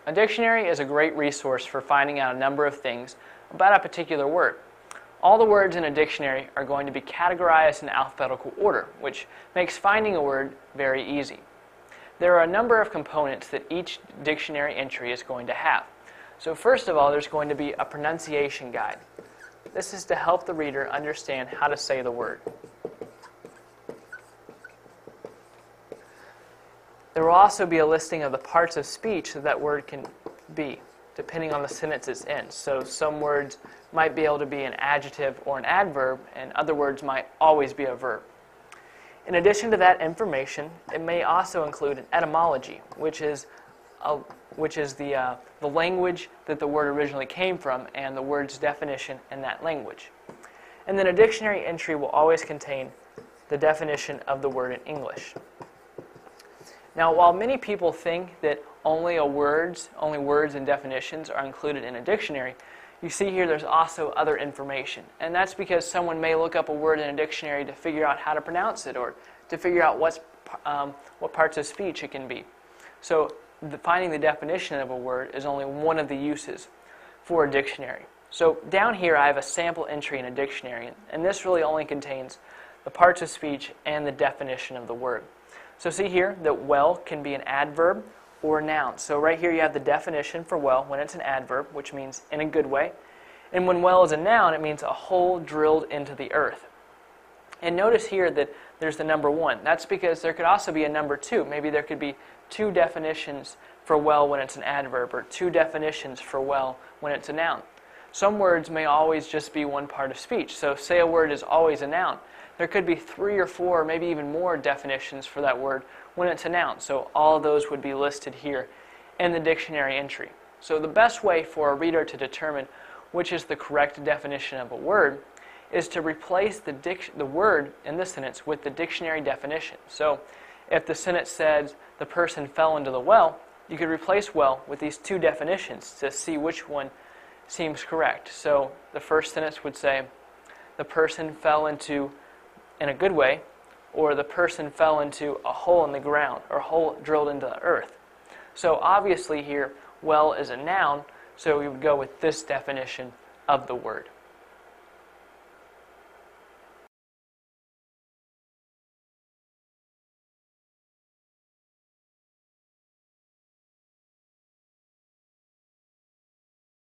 A dictionary is a great resource for finding out a number of things about a particular word. All the words in a dictionary are going to be categorized in alphabetical order, which makes finding a word very easy. There are a number of components that each dictionary entry is going to have. So first of all, there's going to be a pronunciation guide. This is to help the reader understand how to say the word. There will also be a listing of the parts of speech that word can be, depending on the sentence it's in. So some words might be able to be an adjective or an adverb, and other words might always be a verb. In addition to that information, it may also include an etymology, which is the language that the word originally came from and the word's definition in that language. And then a dictionary entry will always contain the definition of the word in English. Now, while many people think that only words and definitions are included in a dictionary, you see here there's also other information. And that's because someone may look up a word in a dictionary to figure out how to pronounce it or to figure out what parts of speech it can be. So finding the definition of a word is only one of the uses for a dictionary. So down here I have a sample entry in a dictionary, and this really only contains the parts of speech and the definition of the word. So see here that well can be an adverb or a noun. So right here you have the definition for well when it's an adverb, which means in a good way. And when well is a noun, it means a hole drilled into the earth. And notice here that there's the number 1. That's because there could also be a number 2. Maybe there could be 2 definitions for well when it's an adverb, or 2 definitions for well when it's a noun. Some words may always just be one part of speech. So say a word is always a noun. There could be 3 or 4, maybe even more definitions for that word when it's a noun. So all of those would be listed here in the dictionary entry. So the best way for a reader to determine which is the correct definition of a word is to replace the word in the sentence with the dictionary definition. So if the sentence says the person fell into the well, you could replace well with these 2 definitions to see which one seems correct. So the first sentence would say the person fell into in a good way, or the person fell into a hole in the ground, or a hole drilled into the earth. So obviously here, well is a noun, so we would go with this definition of the word.